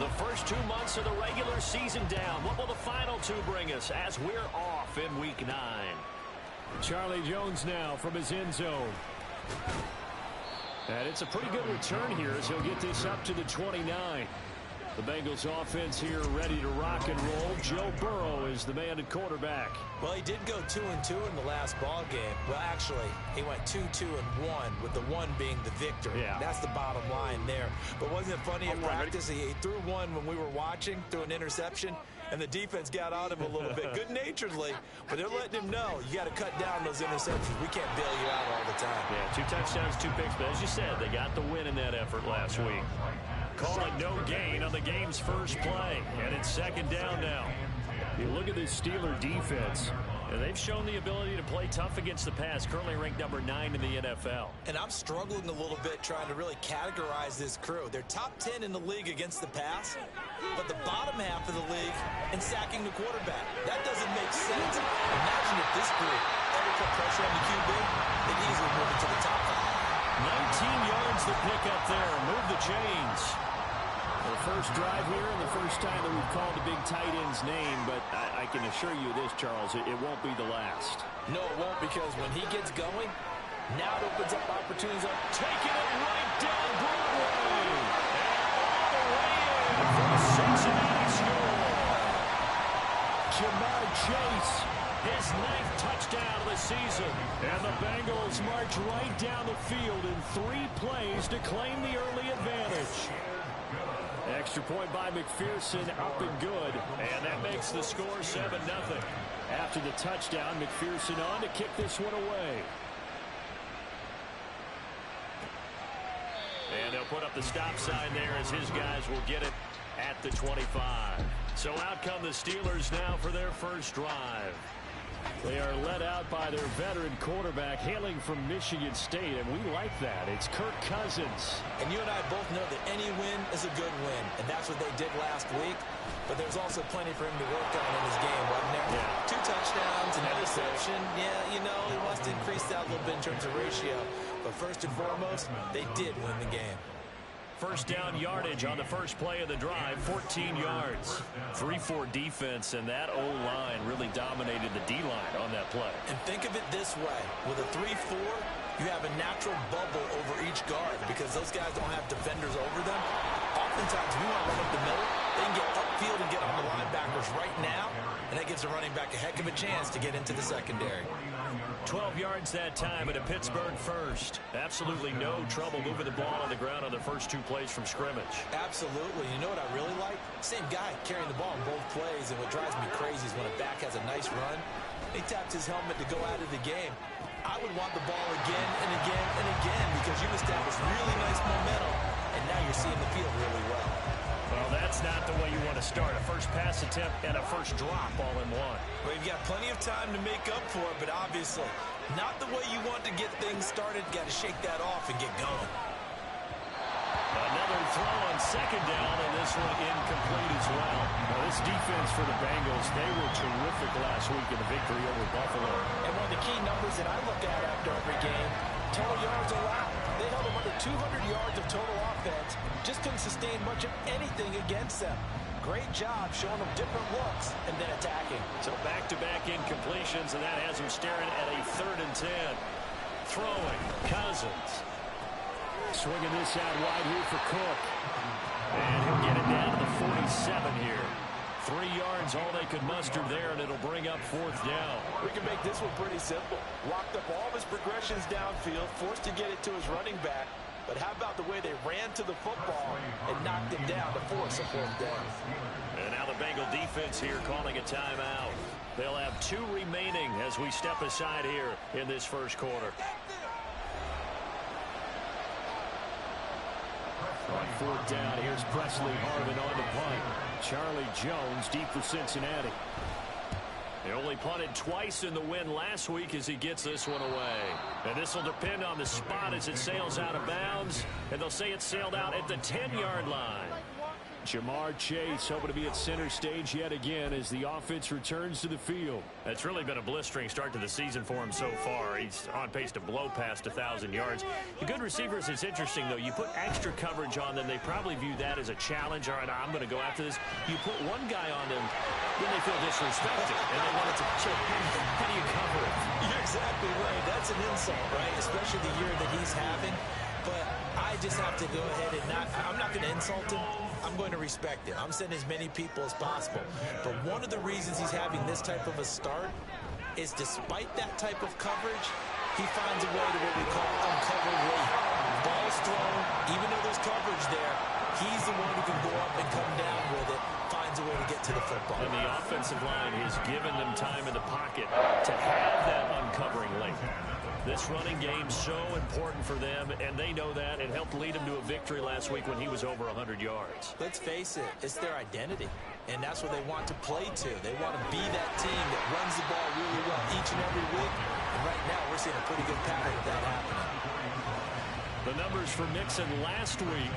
The first 2 months of the regular season down. What will the final two bring us as we're off in Week 9? Charlie Jones now from his end zone. And it's a pretty good return here as he'll get this up to the 29. The Bengals offense here ready to rock and roll. Joe Burrow is the man at quarterback. Well, he did go 2-2 in the last ball game. Well, actually, he went 2-2-1, with the one being the victory. Yeah. That's the bottom line there. But wasn't it funny in practice? He threw one when we were watching, threw an interception, and the defense got on him a little bit, good-naturedly. But they're letting him know, you got to cut down those interceptions. We can't bail you out all the time. Yeah, 2 touchdowns, 2 picks. But as you said, they got the win in that effort last week. Calling no gain on the game's first play. And it's second down now. You look at this Steeler defense. And they've shown the ability to play tough against the pass. Currently ranked number 9 in the NFL. And I'm struggling a little bit trying to really categorize this crew. They're top 10 in the league against the pass, but the bottom half of the league in sacking the quarterback. That doesn't make sense. Imagine if this group ever put pressure on the QB, they'd easily move it to the top 5. 19 yards to pick up there. Move the chains. The first drive here and the first time that we've called the big tight end's name, but I can assure you this, Charles, it won't be the last. No, it won't, because when he gets going, now it opens up opportunities. Taking it right down Broadway. And all the way in for the Cincinnati score. Jamar Chase, his 9th touchdown of the season. And the Bengals march right down the field in 3 plays to claim the early advantage. Extra point by McPherson, up and good. And that makes the score 7-0. After the touchdown, McPherson on to kick this one away. And they'll put up the stop sign there as his guys will get it at the 25. So out come the Steelers now for their first drive. They are led out by their veteran quarterback hailing from Michigan State, and we like that. It's Kirk Cousins. And you and I both know that any win is a good win, and that's what they did last week. But there's also plenty for him to work on in his game, wasn't there? Yeah. 2 touchdowns, an interception. Yeah, you know, he wants to increase that a little bit in terms of ratio. But first and foremost, they did win the game. First down yardage on the first play of the drive, 14 yards. 3-4 defense, and that O-line really dominated the D-line on that play. And think of it this way. With a 3-4, you have a natural bubble over each guard because those guys don't have defenders over them. Oftentimes, we want to run up the middle. They can get upfield and get on the linebackers right now, and that gives the running back a heck of a chance to get into the secondary. 12 yards that time at a Pittsburgh first. Absolutely no trouble moving the ball on the ground on the first 2 plays from scrimmage. Absolutely. You know what I really like? Same guy carrying the ball in both plays, and what drives me crazy is when a back has a nice run, he taps his helmet to go out of the game. I would want the ball again and again and again because you establish really nice momentum, and now you're seeing the field really well. Well, that's not the way you want to start. A first pass attempt and a first drop all in one. Well, you've got plenty of time to make up for it, but obviously not the way you want to get things started. Got to shake that off and get going. Another throw on second down, and this one incomplete as well. Now, this defense for the Bengals, they were terrific last week in the victory over Buffalo. And one of the key numbers that I look at after every game, total yards allowed. They held them under 200 yards of total offense. Just couldn't sustain much of anything against them. Great job showing them different looks and then attacking. So back-to-back incompletions, and that has them staring at a 3rd and 10. Throwing, Cousins. Swinging this out wide here for Cook. And he'll get it down to the 47 here. 3 yards, all they could muster there, and it'll bring up 4th down. We can make this one pretty simple. Locked up all of his progressions downfield, forced to get it to his running back. But how about the way they ran to the football and knocked him down to force a 4th down? And now the Bengal defense here calling a timeout. They'll have 2 remaining as we step aside here in this first quarter. On 4th down, here's Presley Harvin on the punt. Charlie Jones deep for Cincinnati. They only punted twice in the win last week as he gets this one away. And this will depend on the spot as it sails out of bounds. And they'll say it sailed out at the 10-yard line. Jamar Chase hoping to be at center stage yet again as the offense returns to the field. That's really been a blistering start to the season for him so far. He's on pace to blow past 1,000 yards. The good receivers, it's interesting, though. You put extra coverage on them, they probably view that as a challenge. All right, I'm going to go after this. You put one guy on them, then they feel disrespected, and they want it to check. How do you cover it? You're exactly right. That's an insult, right? Especially the year that he's having. But I just have to go ahead and I'm not going to insult him. I'm going to respect it. I'm sending as many people as possible. But one of the reasons he's having this type of a start is despite that type of coverage, he finds a way to what we call uncover late. Ball's thrown, even though there's coverage there, he's the one who can go up and come down with it, finds a way to get to the football. And the offensive line has given them time in the pocket to have that uncovering late. This running game so important for them, and they know that. It helped lead them to a victory last week when he was over 100 yards. Let's face it, it's their identity, and that's what they want to play to. They want to be that team that runs the ball really well each and every week, and right now we're seeing a pretty good pattern of that happening. The numbers for Mixon last week,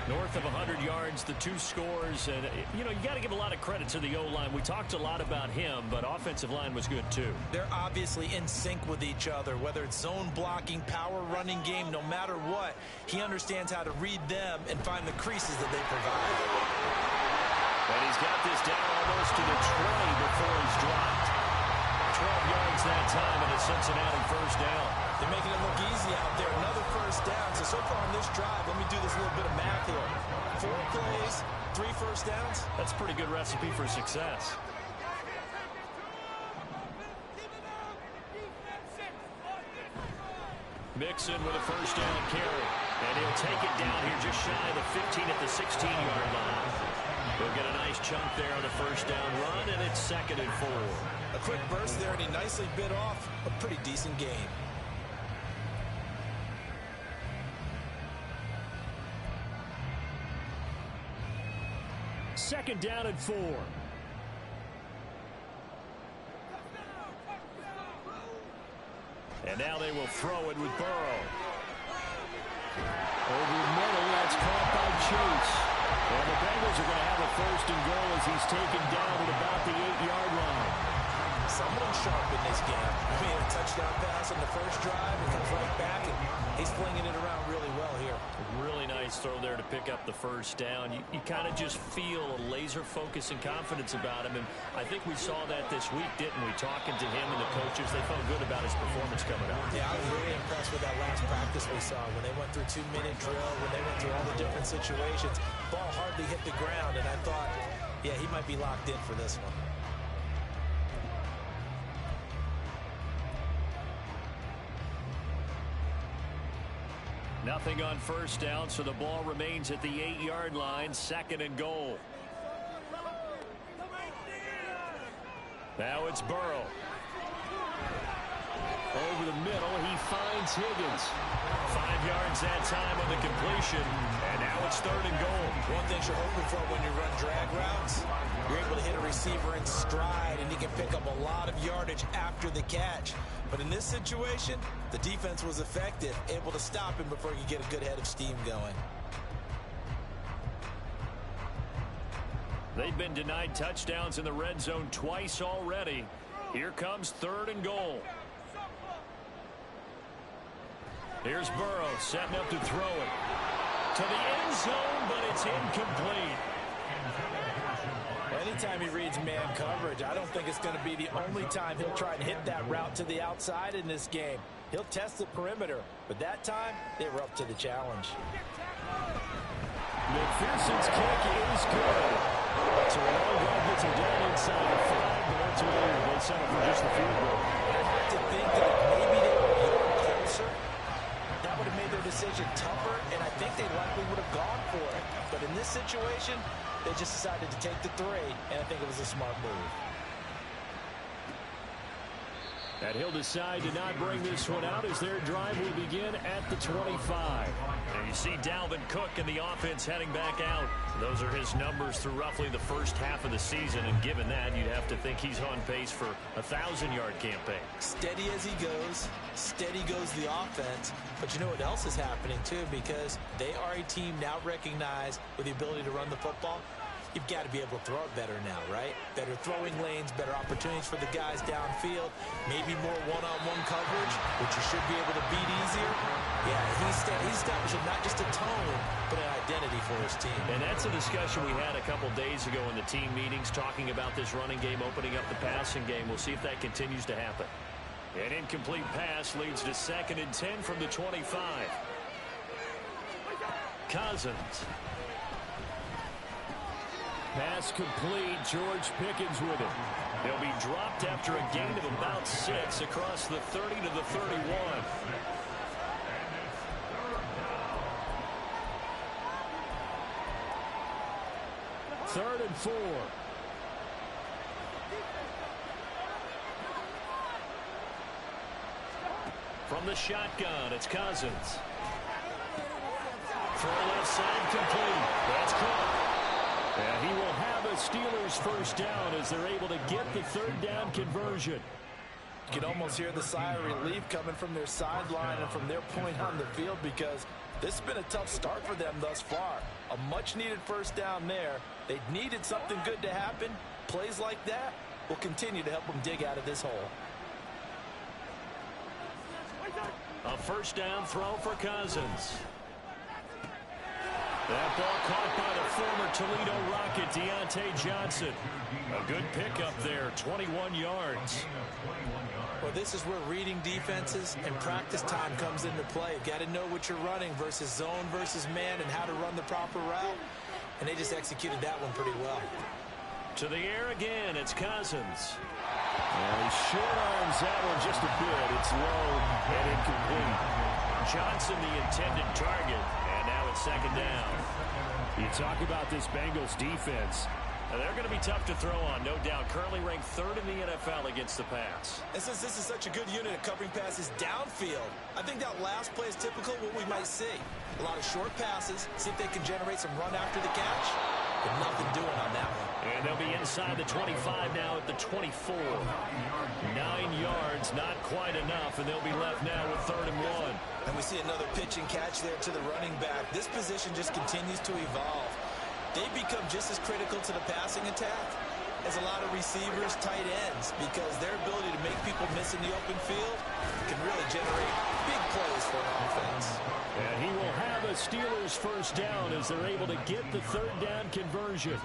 north of 100 yards, the 2 scores. And, you know, you got to give a lot of credit to the O-line. We talked a lot about him, but offensive line was good, too. They're obviously in sync with each other, whether it's zone blocking, power running game, no matter what. He understands how to read them and find the creases that they provide. And he's got this down almost to the 20 before he's dropped. 12 yards that time and a Cincinnati first down. They're making it look easy out there. Another first down. So far on this drive, let me do this little bit of math here. 4 plays, 3 first downs. That's a pretty good recipe for success. Mixon with a first down carry. And he'll take it down here just shy of the 15 at the 16-yard line. He'll get a nice chunk there on the first down run, and it's 2nd and 4. A quick burst there, and he nicely bit off a pretty decent game. Second down and 4. And now they will throw it with Burrow. Over the middle, that's caught by Chase. And the Bengals are going to have a 1st and goal as he's taken down at about the 8-yard line. Someone sharp in this game. He made a touchdown pass on the first drive and comes right back, and he's flinging it around really well here. Really nice throw there to pick up the first down. You kind of just feel a laser focus and confidence about him, and I think we saw that this week, didn't we? Talking to him and the coaches, they felt good about his performance coming out. Yeah, I was really impressed with that last practice we saw when they went through 2-minute drill, when they went through all the different situations. Ball hardly hit the ground, and I thought, yeah, he might be locked in for this one. Nothing on first down, so the ball remains at the 8-yard line, 2nd and goal. Now it's Burrow. Over the middle, he finds Higgins. 5 yards that time on the completion, and now it's 3rd and goal. One thing you're hoping for when you run drag routes, you're able to hit a receiver in stride, and he can pick up a lot of yardage after the catch. But in this situation, the defense was effective, able to stop him before he could get a good head of steam going. They've been denied touchdowns in the red zone twice already. Here comes 3rd and goal. Here's Burrow setting up to throw it to the end zone, but it's incomplete. Anytime he reads man coverage, I don't think it's going to be the only time he'll try to hit that route to the outside in this game. He'll test the perimeter, but that time they were up to the challenge. McPherson's kick is good. So a long ball gets him down inside the 5, but ultimately they settle for just the field goal. I have to think that maybe they were a little closer. That would have made their decision tougher, and I think they likely would have gone for it. But in this situation, they just decided to take the 3, and I think it was a smart move. And he'll decide to not bring this one out as their drive will begin at the 25. And you see Dalvin Cook and the offense heading back out. Those are his numbers through roughly the first half of the season, and given that, you'd have to think he's on pace for a 1,000-yard campaign. Steady as he goes, steady goes the offense. But you know what else is happening, too, because they are a team now recognized with the ability to run the football. You've got to be able to throw it better now, right? Better throwing lanes, better opportunities for the guys downfield, maybe more one-on-one coverage, which you should be able to beat easier. Yeah, he's establishing not just a tone, but an identity for his team. And that's a discussion we had a couple days ago in the team meetings, talking about this running game opening up the passing game. We'll see if that continues to happen. An incomplete pass leads to 2nd and 10 from the 25. Cousins. Pass complete. George Pickens with it. They'll be dropped after a gain of about 6 across the 30 to the 31. Third and 4. From the shotgun, it's Cousins. Throw left side complete. That's caught. And he will have a Steelers first down as they're able to get the 3rd down conversion. You can almost hear the sigh of relief coming from their sideline and from their point on the field, because this has been a tough start for them thus far. A much-needed first down there. They needed something good to happen. Plays like that will continue to help them dig out of this hole. A first down throw for Cousins. That ball caught by the former Toledo Rocket, Deontay Johnson. A good pickup there, 21 yards. Well, this is where reading defenses and practice time comes into play. You've got to know what you're running versus zone versus man and how to run the proper route. And they just executed that one pretty well. To the air again, it's Cousins. And he short arms that one just a bit. It's low and incomplete. Johnson the intended target, and now it's 2nd down. You talk about this Bengals defense. They're going to be tough to throw on, no doubt. Currently ranked 3rd in the NFL against the pass. And since this is such a good unit at covering passes downfield, I think that last play is typical of what we might see. A lot of short passes, see if they can generate some run after the catch. But nothing doing on that one. And they'll be inside the 25 now at the 24. 9 yards, not quite enough, and they'll be left now with 3rd and 1. And we see another pitch and catch there to the running back. This position just continues to evolve. They become just as critical to the passing attack as a lot of receivers, tight ends, because their ability to make people miss in the open field can really generate big plays for an offense. And he will have a Steelers first down as they're able to get the 3rd down conversion.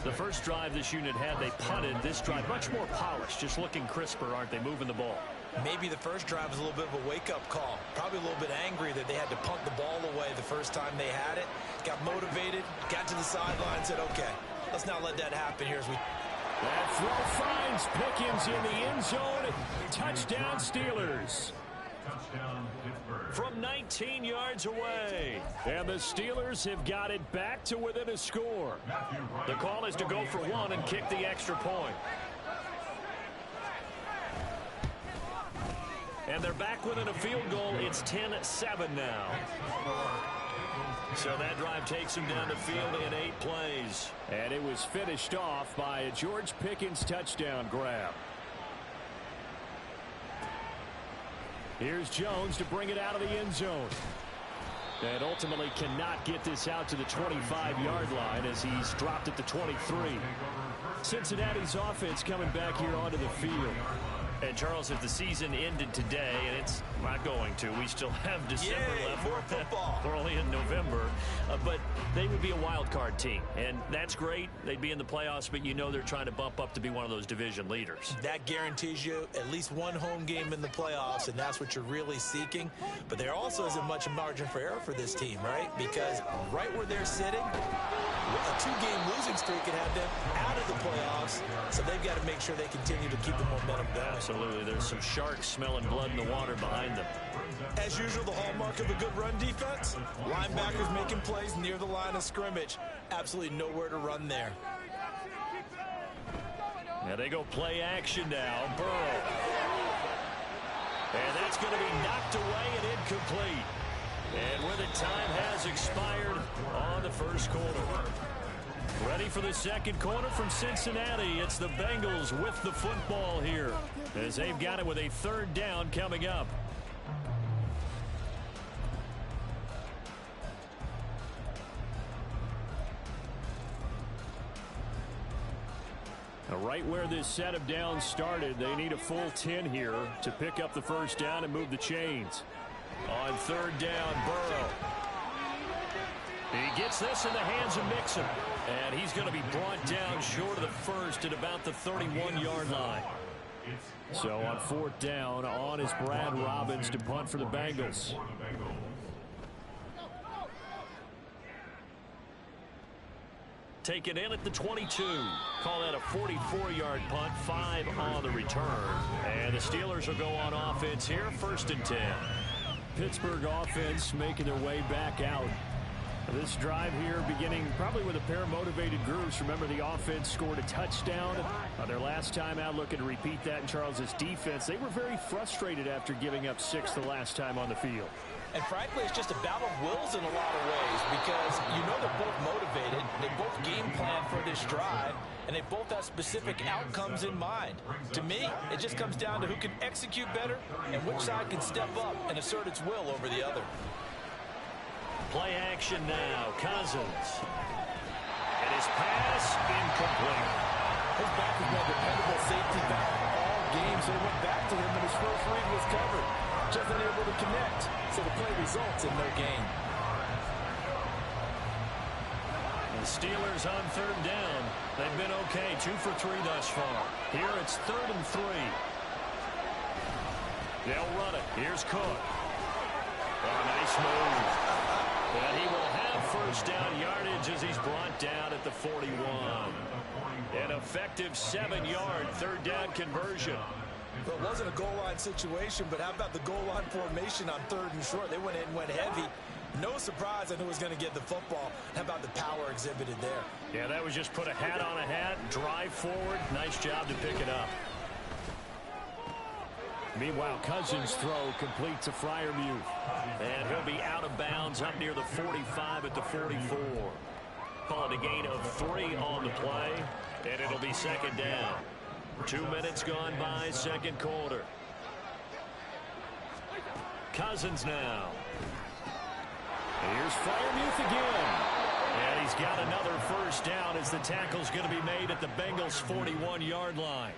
The first drive this unit had, they punted. This drive, much more polished, just looking crisper, aren't they, moving the ball? Maybe the first drive was a little bit of a wake-up call. Probably a little bit angry that they had to punt the ball away the first time they had it. Got motivated, got to the sideline, said, okay, let's not let that happen here as we... That throw finds Pickens in the end zone. Touchdown Steelers. From 19 yards away. And the Steelers have got it back to within a score. The call is to go for 1 and kick the extra point. And they're back within a field goal. It's 10-7 now. So that drive takes him down the field in 8 plays. And it was finished off by a George Pickens touchdown grab. Here's Jones to bring it out of the end zone. And ultimately cannot get this out to the 25-yard line as he's dropped at the 23. Cincinnati's offense coming back here onto the field. And, Charles, if the season ended today, and it's not going to, we still have December left. More football. We're only in November. But they would be a wild card team. And that's great. They'd be in the playoffs, but you know they're trying to bump up to be one of those division leaders. That guarantees you at least one home game in the playoffs, and that's what you're really seeking. But there also isn't much margin for error for this team, right? Because right where they're sitting, a 2-game losing streak could have them out of the playoffs, so they've got to make sure they continue to keep the momentum going. Absolutely. There's some sharks smelling blood in the water behind them. As usual, the hallmark of a good run defense, linebackers making plays near the line of scrimmage. Absolutely nowhere to run there. Now they go play action now. Burrow. And that's going to be knocked away and incomplete. And with it, time has expired on the first quarter. Ready for the second quarter from Cincinnati. It's the Bengals with the football here as they've got it with a third down coming up. Now, right where this set of downs started, they need a full 10 here to pick up the first down and move the chains. On third down, Burrow. He gets this in the hands of Mixon. And he's going to be brought down short of the first at about the 31-yard line. So on fourth down, on is Brad Robbins to punt for the Bengals. Taken in at the 22. Call that a 44-yard punt, 5 on the return. And the Steelers will go on offense here, 1st and 10. Pittsburgh offense making their way back out. This drive here beginning probably with a pair of motivated groups. Remember, the offense scored a touchdown their last time out. Looking to repeat that in Charles's defense. They were very frustrated after giving up 6 the last time on the field. And frankly, it's just a battle of wills in a lot of ways because you know they're both motivated. They both game plan for this drive, and they both have specific outcomes in mind. To me, it just comes down to who can execute better and which side can step up and assert its will over the other. Play action now. Cousins. And his pass incomplete. His back has been a dependable safety back all game, so he went back to him and his first read was covered. Just unable to connect, so the play results in no gain. The Steelers on third down. They've been okay, 2 for 3 thus far. Here it's 3rd and 3. They'll run it. Here's Cook. Oh, nice move. And he will have first down yardage as he's brought down at the 41. An effective 7-yard third down conversion. Well, it wasn't a goal line situation, but how about the goal line formation on 3rd and short? They went in and went heavy. No surprise I knew he was going to get the football. How about the power exhibited there? Yeah, that was just put a hat on a hat, drive forward. Nice job to pick it up. Meanwhile, Cousins' throw complete to Freiermuth. And he'll be out of bounds up near the 45 at the 44. Call it a gain of 3 on the play, and it'll be 2nd down. 2 minutes gone by, second quarter. Cousins now. And here's Freiermuth again. And he's got another first down as the tackle's going to be made at the Bengals' 41-yard line.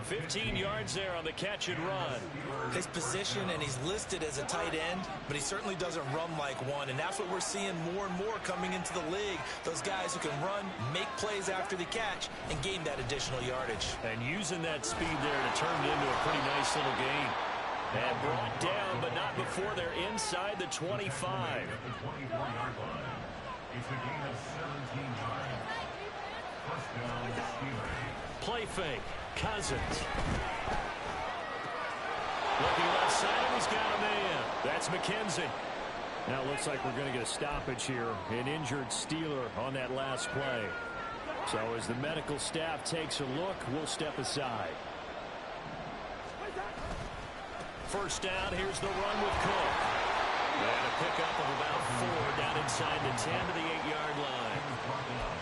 15 yards there on the catch and run. His position, and he's listed as a tight end, but he certainly doesn't run like one, and that's what we're seeing more and more coming into the league. Those guys who can run, make plays after the catch, and gain that additional yardage. And using that speed there to turn it into a pretty nice little gain. And brought down, but not before they're inside the 25. Play fake. Cousins. Looking left side, he's got a man. That's McKenzie. Now it looks like we're going to get a stoppage here. An injured Steeler on that last play. So as the medical staff takes a look, we'll step aside. First down, here's the run with Cook. And a pickup of about 4 down inside the 10 to the 8-yard line.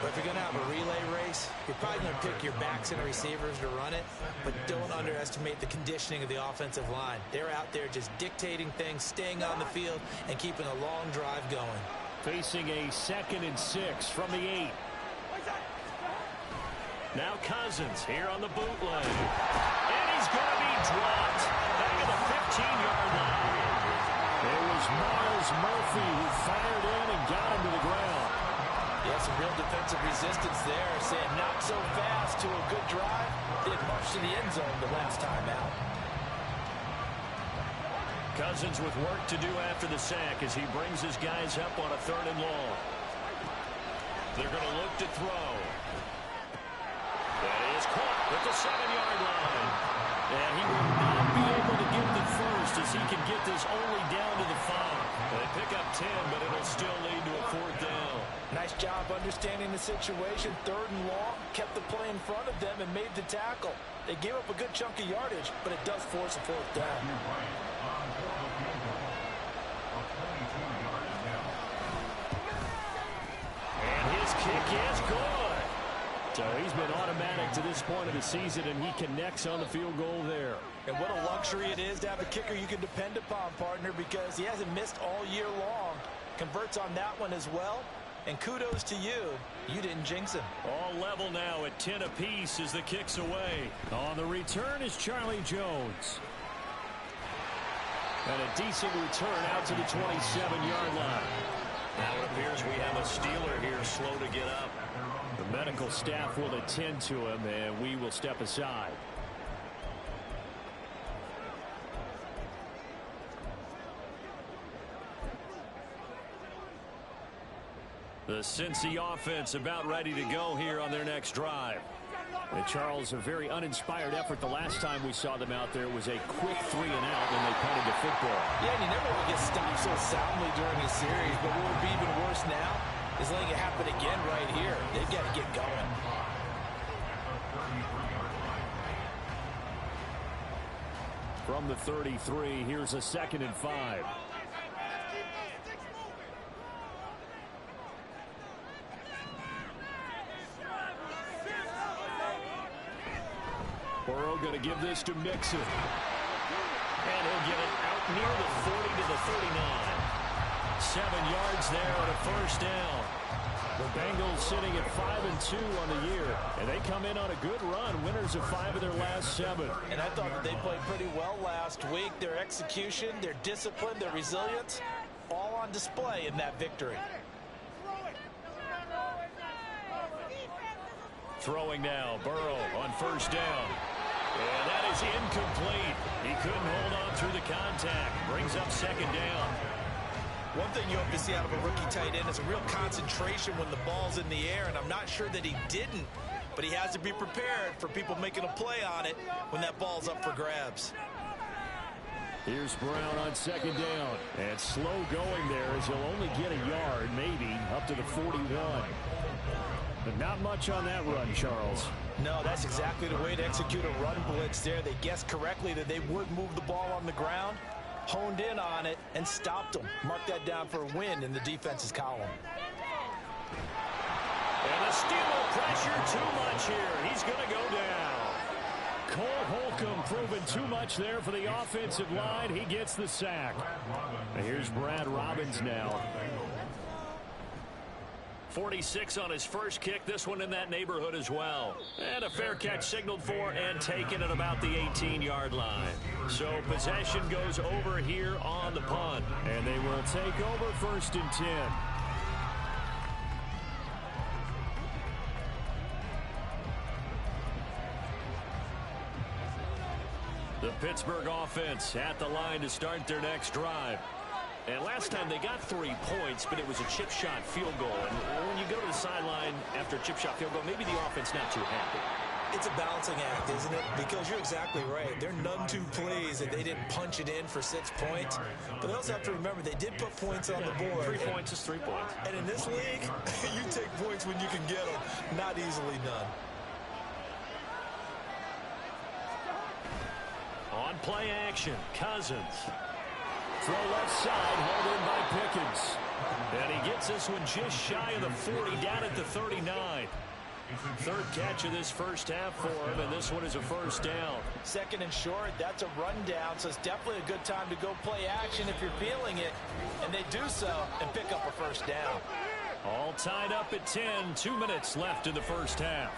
But if you're going to have a relay race, you're probably going to pick your backs and receivers to run it, but don't underestimate the conditioning of the offensive line. They're out there just dictating things, staying on the field, and keeping a long drive going. Facing a 2nd and 6 from the 8. Now Cousins here on the bootleg. And he's going to be dropped back at the 15-yard line. It was Miles Murphy who fired in and got him to the ground. Yeah, some real defensive resistance there, saying not so fast to a good drive. Didn't march to the end zone the last time out. Cousins with work to do after the sack as he brings his guys up on a 3rd and long. They're going to look to throw. That is caught at the 7-yard line. And he will not be able to get the first as he can get this only down to the 5. They pick up 10, but it'll still lead to a 4th down. Nice job understanding the situation. 3rd and long, kept the play in front of them and made the tackle. They gave up a good chunk of yardage, but it does force a 4th down. And his kick is good. So he's been automatic to this point of the season, and he connects on the field goal there. And what a luxury it is to have a kicker you can depend upon, partner, because he hasn't missed all year long. Converts on that one as well. And kudos to you. You didn't jinx him. All level now at 10 apiece as the kick's away. On the return is Charlie Jones. And a decent return out to the 27-yard line. Now it appears we have a Steeler here slow to get up. The medical staff will attend to him, and we will step aside. The Cincy offense about ready to go here on their next drive. And Charles, a very uninspired effort the last time we saw them out there. It was a quick 3 and out when they punted the football. Yeah, and you never want to get stopped so soundly during a series, but what would be even worse now is letting it happen again right here. They've got to get going. From the 33, here's a 2nd and 5. Burrow going to give this to Mixon. And he'll get it out near the 40 to the 39. 7 yards there on a 1st down. The Bengals sitting at 5-2 on the year. And they come in on a good run. Winners of 5 of their last 7. And I thought that they played pretty well last week. Their execution, their discipline, their resilience, all on display in that victory. Throwing now, Burrow on 1st down. And that is incomplete. He couldn't hold on through the contact. Brings up 2nd down. One thing you hope to see out of a rookie tight end is a real concentration when the ball's in the air, and I'm not sure that he didn't, but he has to be prepared for people making a play on it when that ball's up for grabs. Here's Brown on 2nd down. And slow going there as he'll only get a yard, maybe, up to the 41. But not much on that run, Charles. No, that's exactly the way to execute a run blitz there. They guessed correctly that they would move the ball on the ground, honed in on it, and stopped them. Mark that down for a win in the defense's column. And the Steeler pressure too much here. He's going to go down. Cole Holcomb proving too much there for the offensive line. He gets the sack. And here's Brad Robbins now. 46 on his first kick. This one in that neighborhood as well. And a fair catch signaled for and taken at about the 18-yard line. So possession goes over here on the punt. And they will take over 1st and 10. The Pittsburgh offense at the line to start their next drive. And last time they got 3 points, but it was a chip shot field goal. And when you go to the sideline after a chip shot field goal, maybe the offense not too happy. It's a balancing act, isn't it? Because you're exactly right. They're none too pleased that they didn't punch it in for 6 points. But they also have to remember they did put points on the board. 3 points is 3 points. And in this league, you take points when you can get them. Not easily done. On play action, Cousins. Throw left side, held in by Pickens. And he gets this one just shy of the 40, down at the 39. 3rd catch of this first half for him, and this one is a 1st down. 2nd and short, that's a rundown, so it's definitely a good time to go play action if you're feeling it. And they do so and pick up a 1st down. All tied up at 10, 2 minutes left in the first half.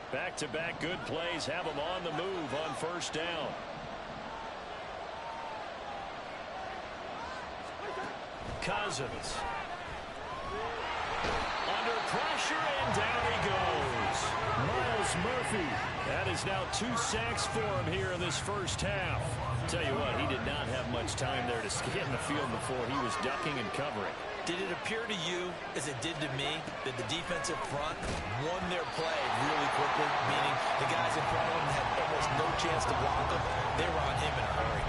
Back-to-back good plays have them on the move on 1st down. Cousins. Under pressure, and down he goes. Miles Murphy. That is now 2 sacks for him here in this first half. Tell you what, he did not have much time there to get in the field before he was ducking and covering. Did it appear to you, as it did to me, that the defensive front won their play really quickly, meaning the guys in front of them had almost no chance to block them? They were on him in a hurry.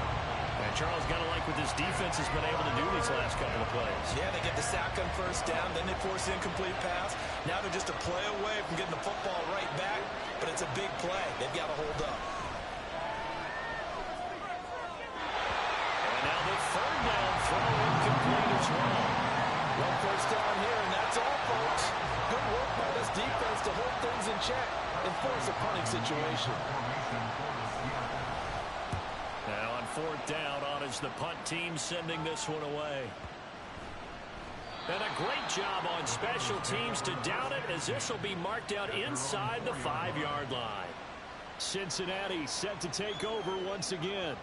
And Charles, got to like what this defense has been able to do these last couple of plays. Yeah, they get the sack on first down, then they force an incomplete pass. Now they're just a play away from getting the football right back, but it's a big play. They've got to hold up. And now the third down throw incomplete as well. One first down here, and that's all, folks. Good work by this defense to hold things in check and force a punting situation. Now on fourth down, on is the punt team sending this one away. And a great job on special teams to down it, as this will be marked out inside the 5-yard line. Cincinnati set to take over once again.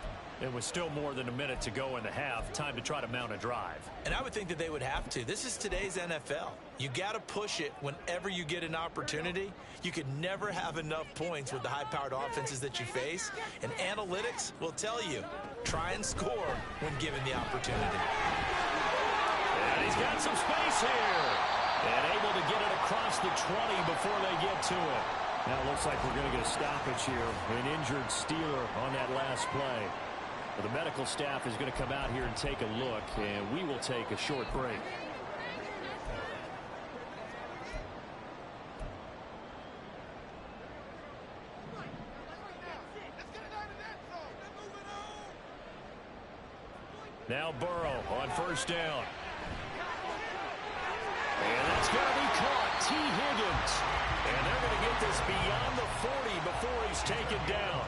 It was still more than a minute to go in the half. Time to try to mount a drive. And I would think that they would have to. This is today's NFL. You got to push it whenever you get an opportunity. You could never have enough points with the high-powered offenses that you face. And analytics will tell you, try and score when given the opportunity. And he's got some space here. And able to get it across the 20 before they get to it. Now it looks like we're going to get a stoppage here. An injured Steeler on that last play. Well, the medical staff is going to come out here and take a look, and we will take a short break. Now Burrow on first down. And that's going to be caught. T. Higgins. And they're going to get this beyond the 40 before he's taken down.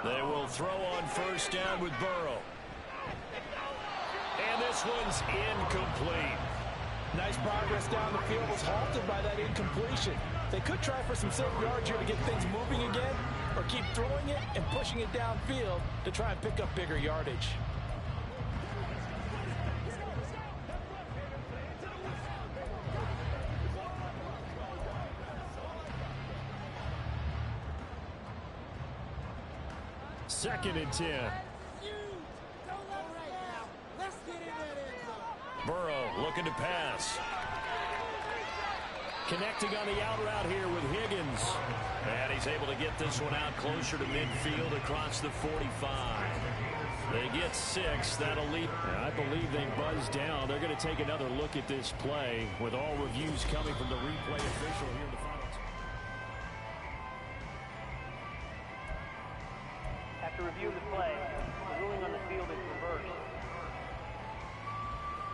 They will throw on first down with Burrow. And this one's incomplete. Nice progress down the field was halted by that incompletion. They could try for some safe yards here to get things moving again, or keep throwing it and pushing it downfield to try and pick up bigger yardage. Second and 10. Burrow looking to pass. Connecting on the out route here with Higgins. And he's able to get this one out closer to midfield across the 45. They get 6. That'll lead. I believe they buzzed down. They're going to take another look at this play with all reviews coming from the replay official here in the final. After reviewing the play, the ruling on the field is reversed.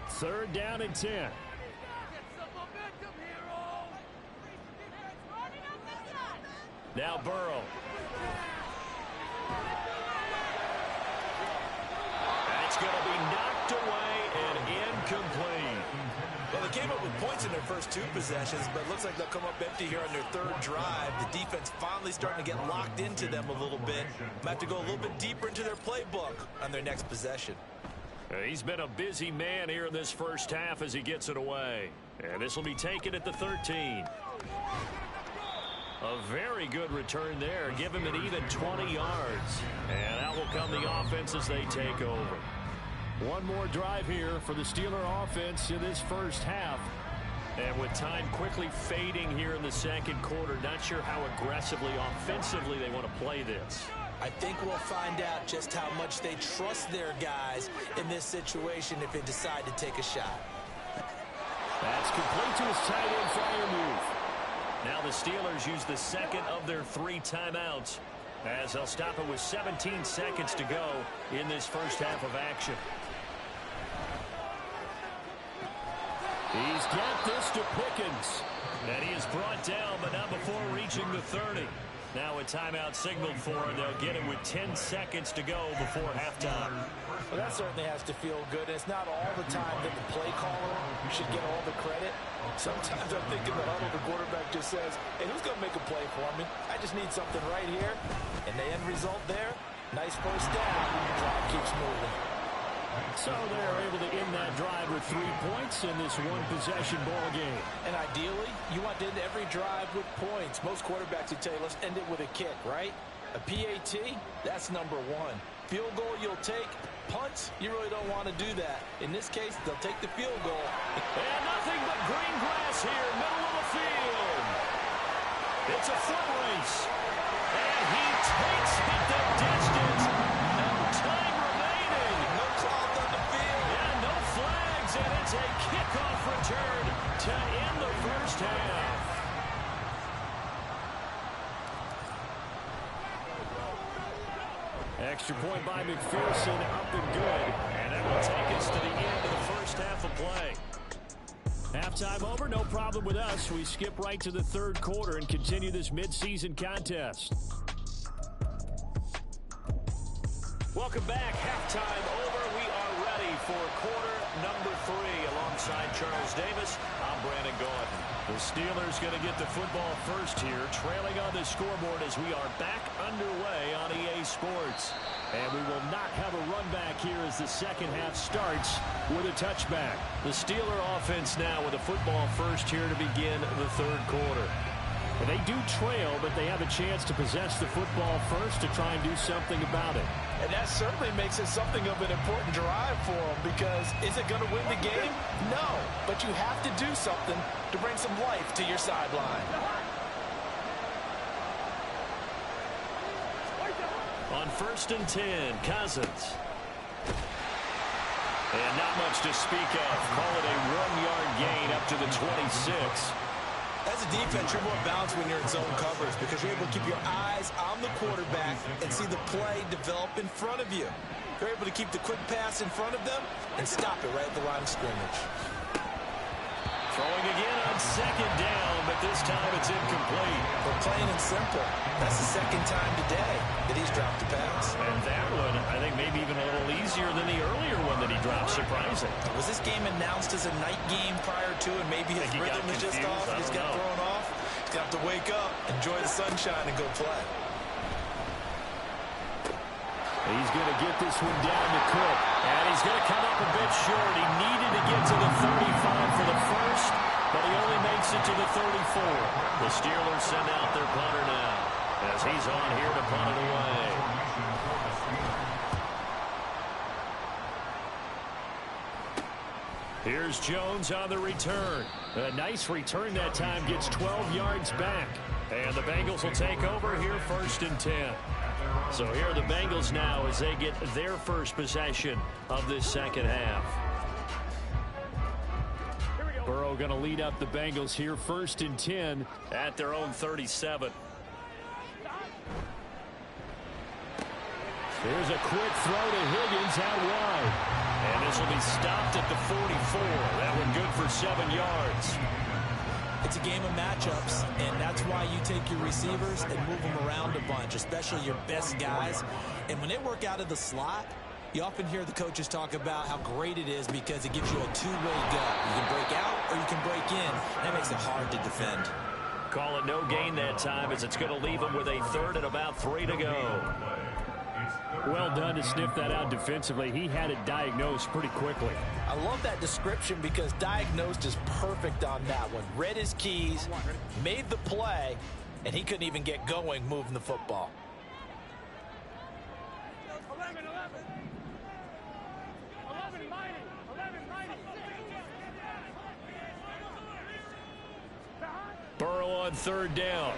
Third down and 10. Now Burrow. That's going to be knocked away and incomplete. Well, they came up with points in their first 2 possessions, but it looks like they'll come up empty here on their third drive. The defense finally starting to get locked into them a little bit. Might have to go a little bit deeper into their playbook on their next possession. He's been a busy man here in this first half as he gets it away. And this will be taken at the 13. A very good return there. Give him an even 20 yards. And out will come the offense as they take over. One more drive here for the Steeler offense in this first half. And with time quickly fading here in the second quarter, not sure how aggressively, offensively they want to play this. I think we'll find out just how much they trust their guys in this situation if they decide to take a shot. That's complete to his tight end flyer move. Now the Steelers use the second of their 3 timeouts as they'll stop it with 17 seconds to go in this first half of action. He's got this to Pickens. And he is brought down, but not before reaching the 30. Now a timeout signaled for, and they'll get it with 10 seconds to go before halftime. Well, that certainly has to feel good. It's not all the time that the play caller should get all the credit. Sometimes I think in the huddle, the quarterback just says, hey, who's going to make a play for me? I just need something right here. And the end result there, nice first down. Drive keeps moving. So they're able to end that drive with 3 points in this one-possession ball game. And ideally, you want to end every drive with points. Most quarterbacks would tell you, let's end it with a kick, right? A PAT, that's number 1. Field goal you'll take, Punts, you really don't want to do that. In this case, they'll take the field goal. And nothing but green grass here, middle of the field. It's a foot race. And he takes it the distance. No time remaining. No cloth on the field. Yeah, no flags, and it's a kickoff return to end the first half. Extra point by McPherson, up and good. And that will take us to the end of the first half of play. Halftime over, no problem with us. We skip right to the third quarter and continue this midseason contest. Welcome back. Halftime over. We are ready for quarter number 3. Alongside Charles Davis, I'm Brandon Gaudin. The Steelers going to get the football first here, trailing on the scoreboard as we are back underway on EA Sports. And we will not have a run back here as the second half starts with a touchback. The Steeler offense now with a football first here to begin the third quarter. And they do trail, but they have a chance to possess the football first to try and do something about it. And that certainly makes it something of an important drive for them, because is it going to win the game? No, but you have to do something to bring some life to your sideline. On 1st and 10, Cousins. And not much to speak of. Call it a 1-yard gain up to the 26. As a defense, you're more balanced when you're in zone coverage because you're able to keep your eyes on the quarterback and see the play develop in front of you. You're able to keep the quick pass in front of them and stop it right at the line of scrimmage. Throwing again on 2nd down, but this time it's incomplete. But plain and simple, that's the second time today that he's dropped the pass. And that one, I think maybe even a little easier than the earlier one that he dropped, surprising. Was this game announced as a night game prior to, and maybe his rhythm is just off? He's got thrown off. He's got to wake up, enjoy the sunshine, and go play. He's going to get this one down to Cook. And he's going to come up a bit short. He needed to get to the 35 for the first, but he only makes it to the 34. The Steelers send out their punter now as he's on here to punt it away. Here's Jones on the return. A nice return that time, gets 12 yards back. And the Bengals will take over here 1st and 10. So here are the Bengals now as they get their first possession of this second half. Burrow going to lead up the Bengals here 1st and 10 at their own 37. Here's a quick throw to Higgins out wide. And this will be stopped at the 44. That one good for 7 yards. It's a game of matchups, and that's why you take your receivers and move them around a bunch, especially your best guys. And when they work out of the slot, you often hear the coaches talk about how great it is because it gives you a two-way go. You can break out or you can break in. That makes it hard to defend. Call it no gain that time as it's going to leave them with a 3rd and about 3 to go. Well done to sniff that out defensively. He had it diagnosed pretty quickly. I love that description because diagnosed is perfect on that one. Read his keys, made the play, and he couldn't even get going moving the football. Burrow on 3rd down.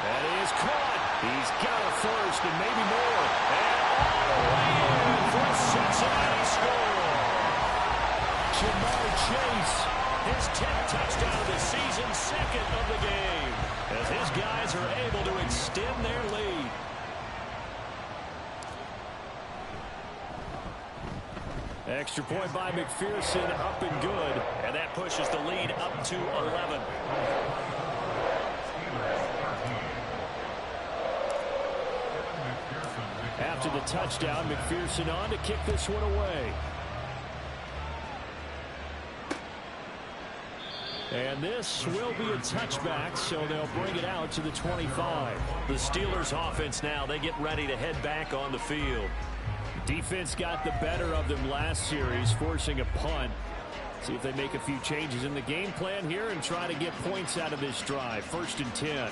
That is caught. He's got a first and maybe more. And all the way in for a Cincinnati score. Jamar Chase, his 10th touchdown of the season, 2nd of the game, as his guys are able to extend their lead. Extra point by McPherson, up and good, and that pushes the lead up to 11. After the touchdown, McPherson on to kick this one away. And this will be a touchback, so they'll bring it out to the 25. The Steelers offense now, they get ready to head back on the field. Defense got the better of them last series, forcing a punt. See if they make a few changes in the game plan here and try to get points out of this drive. 1st and 10.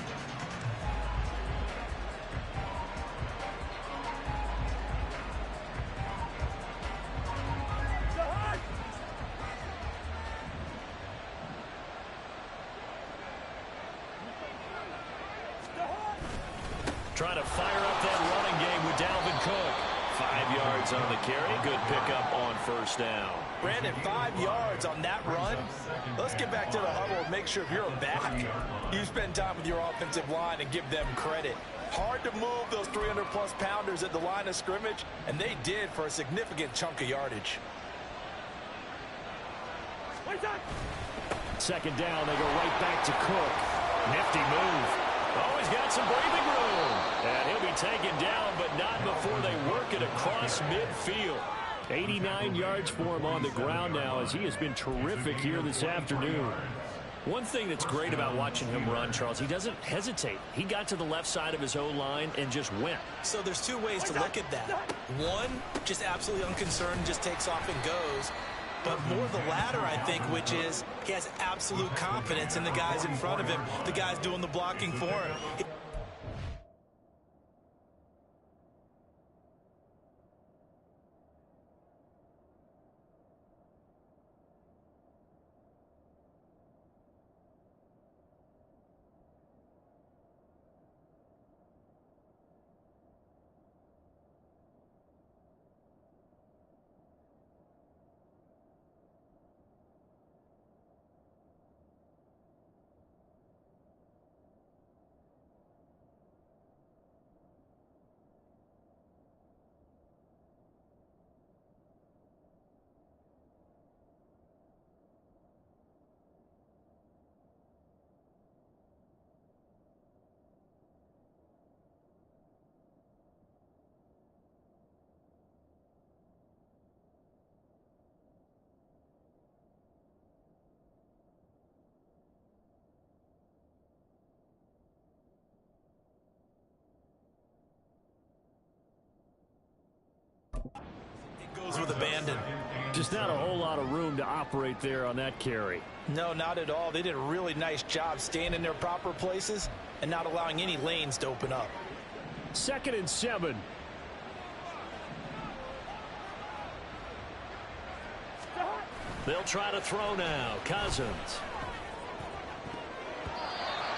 Trying to fire up that running game with Dalvin Cook. 5 yards on the carry. Good pickup on first down. Brandon, 5 yards on that run. Let's get back to the huddle and make sure if you're a back, you spend time with your offensive line and give them credit. Hard to move those 300-plus pounders at the line of scrimmage, and they did for a significant chunk of yardage. Second down, they go right back to Cook. Nifty move. Oh, he's got some breathing room. And he'll be taken down, but not before they work it across midfield. 89 yards for him on the ground now as he has been terrific here this afternoon. One thing that's great about watching him run, Charles, he doesn't hesitate. He got to the left side of his own line and just went. So there's two ways to look at that. One, just absolutely unconcerned, just takes off and goes. But more the latter, I think, which is he has absolute confidence in the guys in front of him, the guys doing the blocking for him. Goes with abandon. Just not a whole lot of room to operate there on that carry. No, not at all. They did a really nice job staying in their proper places and not allowing any lanes to open up. 2nd and 7. They'll try to throw now. Cousins.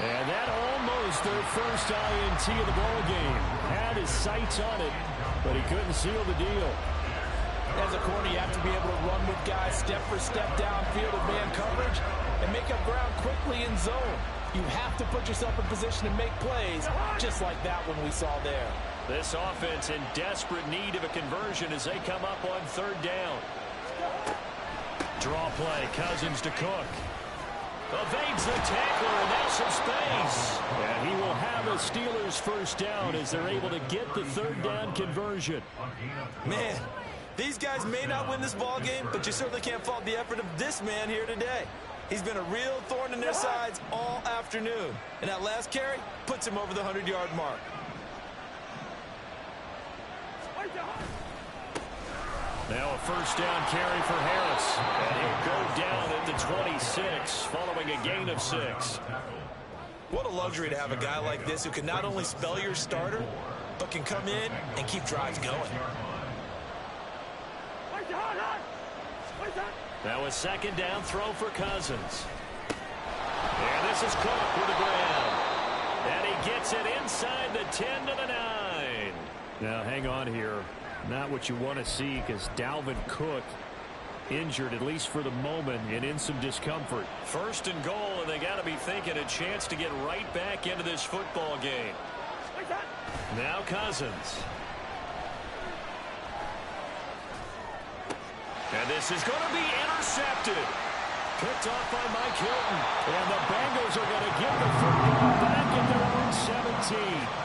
And that almost their first INT of the ball game. Had his sights on it, but he couldn't seal the deal. As a corner, you have to be able to run with guys step for step downfield in man coverage and make up ground quickly in zone. You have to put yourself in position to make plays, just like that one we saw there. This offense in desperate need of a conversion as they come up on 3rd down. Draw play. Cousins to Cook. Evades the tackler, and now some space. And he will have a Steelers first down as they're able to get the 3rd down conversion. Man, these guys may not win this ball game, but you certainly can't fault the effort of this man here today. He's been a real thorn in their sides all afternoon. And that last carry puts him over the 100-yard mark. Now a first down carry for Harris. And he'll go down at the 26 following a gain of 6. What a luxury to have a guy like this who can not only spell your starter, but can come in and keep drives going. Now a 2nd down throw for Cousins. And this is Cook with the grab. And he gets it inside the 10 to the 9. Now hang on here. Not what you want to see because Dalvin Cook injured, at least for the moment, and in some discomfort. 1st and goal, and they got to be thinking a chance to get right back into this football game. Now Cousins. And this is going to be intercepted. Picked off by Mike Hilton. And the Bengals are going to get the football back at their own 17.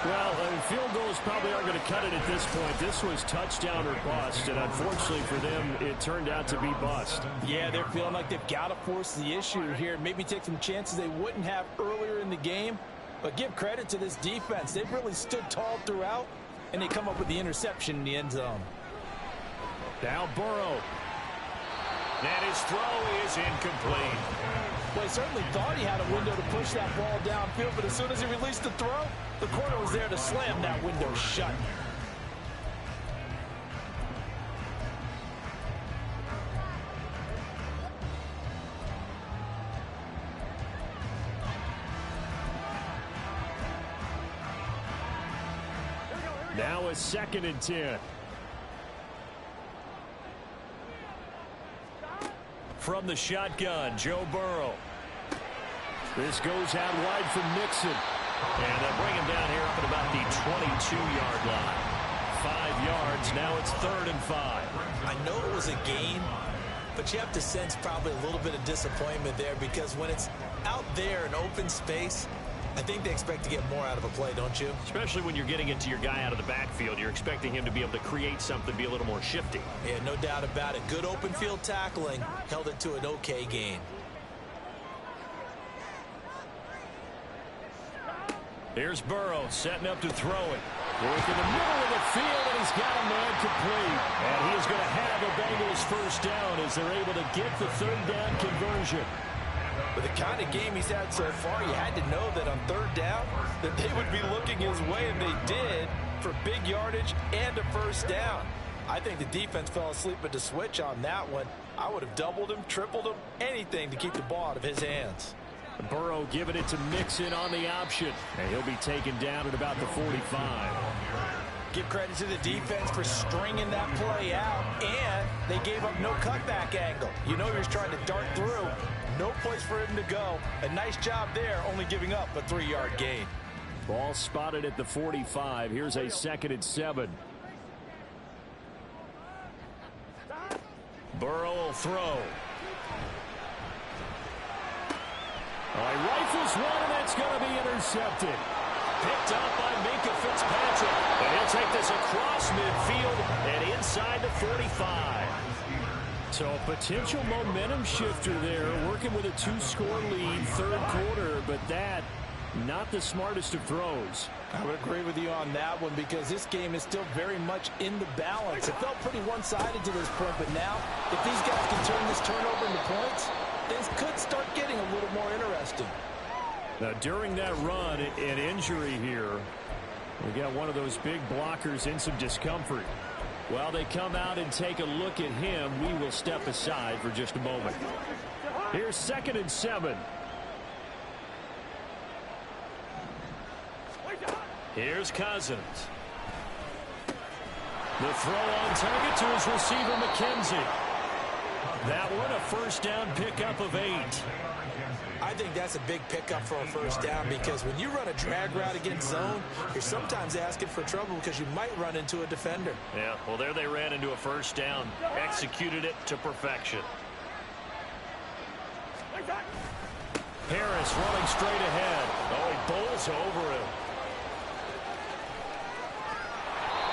Well, field goals probably aren't going to cut it at this point. This was touchdown or bust, and unfortunately for them, it turned out to be bust. Yeah, they're feeling like they've got to force the issue here. Maybe take some chances they wouldn't have earlier in the game. But give credit to this defense. They've really stood tall throughout, and they come up with the interception in the end zone. Now Burrow. And his throw is incomplete. Well, he certainly thought he had a window to push that ball downfield, but as soon as he released the throw, the corner was there to slam that window shut. now a 2nd and 10. From the shotgun, Joe Burrow. This goes out wide from Mixon. And they'll bring him down here up at about the 22-yard line. 5 yards. Now it's 3rd and 5. I know it was a gain, but you have to sense probably a little bit of disappointment there because when it's out there in open space, I think they expect to get more out of a play, don't you? Especially when you're getting it to your guy out of the backfield. You're expecting him to be able to create something, be a little more shifty. Yeah, no doubt about it. Good open field tackling held it to an okay gain. Here's Burrow setting up to throw it. Work in the middle of the field, and he's got a man complete. And he is going to have a Bengals first down as they're able to get the 3rd down conversion. With the kind of game he's had so far, you had to know that on 3rd down that they would be looking his way, and they did, for big yardage and a first down. I think the defense fell asleep at the switch on that one. I would have doubled him, tripled him, anything to keep the ball out of his hands. Burrow giving it to Mixon on the option. And he'll be taken down at about the 45. Give credit to the defense for stringing that play out, and they gave up no cutback angle. You know he was trying to dart through. No place for him to go. A nice job there, only giving up a 3-yard gain. Ball spotted at the 45. Here's a 2nd and 7. Burrow will throw. He rifles one, and that's going to be intercepted. Picked up by Minka Fitzpatrick. And he'll take this across midfield and inside the 45. So a potential momentum shifter there, working with a 2-score lead, 3rd quarter, but that, not the smartest of throws. I would agree with you on that one because this game is still very much in the balance. It felt pretty one-sided to this point, but now, if these guys can turn this turnover into points, things could start getting a little more interesting. Now, during that run, an injury here, we got one of those big blockers in some discomfort. While they come out and take a look at him, we will step aside for just a moment. Here's 2nd and 7. Here's Cousins. The throw on target to his receiver, McKenzie. That one, a first down pickup of 8. I think that's a big pickup for a first down because when you run a drag route against zone, you're sometimes asking for trouble because you might run into a defender. Yeah, well, there they ran into a first down. Executed it to perfection. Harris running straight ahead. Oh, he bowls over him.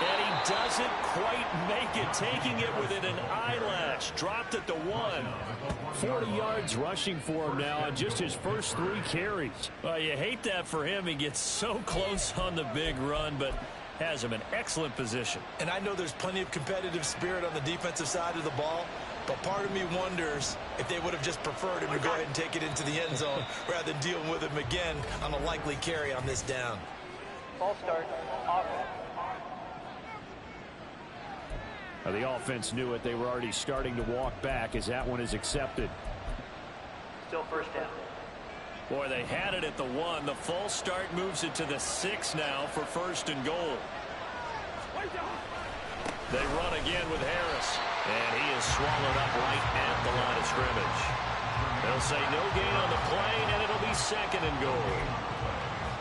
And he doesn't quite make it, taking it within an eyelash. Dropped at the 1. 40 yards rushing for him now on just his first 3 carries. Well, you hate that for him. He gets so close on the big run, but has him in excellent position. And I know there's plenty of competitive spirit on the defensive side of the ball, but part of me wonders if they would have just preferred him to go ahead and take it into the end zone rather than dealing with him again on a likely carry on this down. Ball start. Offense. The offense knew it. They were already starting to walk back as that one is accepted. Still first down. Boy, they had it at the 1. The false start moves it to the 6 now for 1st and goal. They run again with Harris. And he is swallowed up right at the line of scrimmage. They'll say no gain on the play, and it'll be 2nd and goal.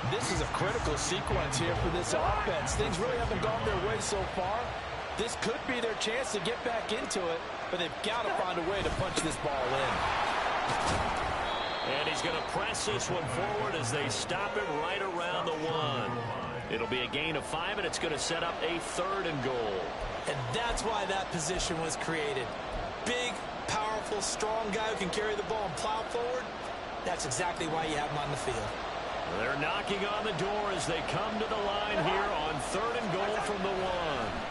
This is a critical sequence here for this offense. Things really haven't gone their way so far. This could be their chance to get back into it, but they've got to find a way to punch this ball in. And he's going to press this one forward as they stop it right around the 1. It'll be a gain of 5, and it's going to set up a 3rd and goal. And that's why that position was created. Big, powerful, strong guy who can carry the ball and plow forward. That's exactly why you have him on the field. They're knocking on the door as they come to the line here on 3rd and goal from the 1.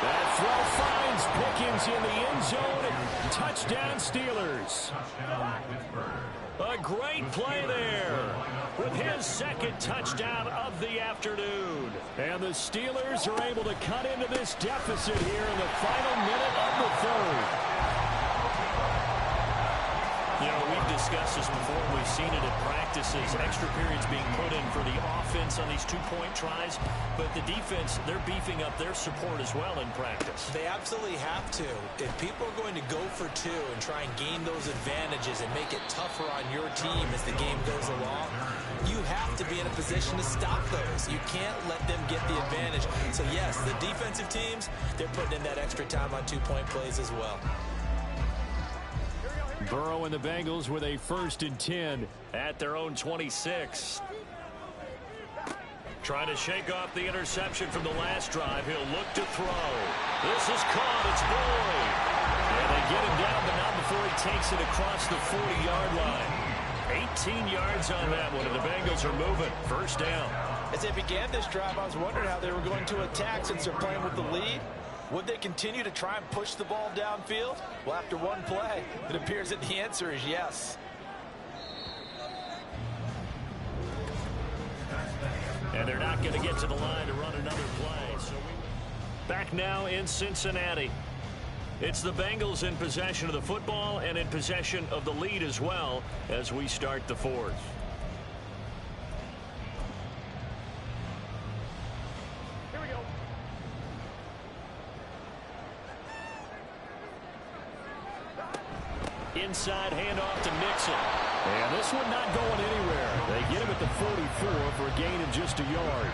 That throw finds Pickens in the end zone. Touchdown, Steelers. A great play there with his 2nd touchdown of the afternoon. And the Steelers are able to cut into this deficit here in the final minute of the 3rd. You know, we've discussed this before. We've seen it at practices. Extra periods being put in for the offense on these two-point tries. But the defense, they're beefing up their support as well in practice. They absolutely have to. If people are going to go for two and try and gain those advantages and make it tougher on your team as the game goes along, you have to be in a position to stop those. You can't let them get the advantage. So, yes, the defensive teams, they're putting in that extra time on two-point plays as well. Burrow and the Bengals with a 1st and 10 at their own 26. Trying to shake off the interception from the last drive. He'll look to throw. This is caught. It's Boyd. And they get him down, but not before he takes it across the 40-yard line. 18 yards on that one, and the Bengals are moving. 1st down. As they began this drive, I was wondering how they were going to attack since they're playing with the lead. Would they continue to try and push the ball downfield? Well, after one play, it appears that the answer is yes. And they're not going to get to the line to run another play. So back now in Cincinnati. It's the Bengals in possession of the football and in possession of the lead as well as we start the 4th. Inside handoff to Mixon. And this one not going anywhere. They get him at the 44 for a gain of just a yard.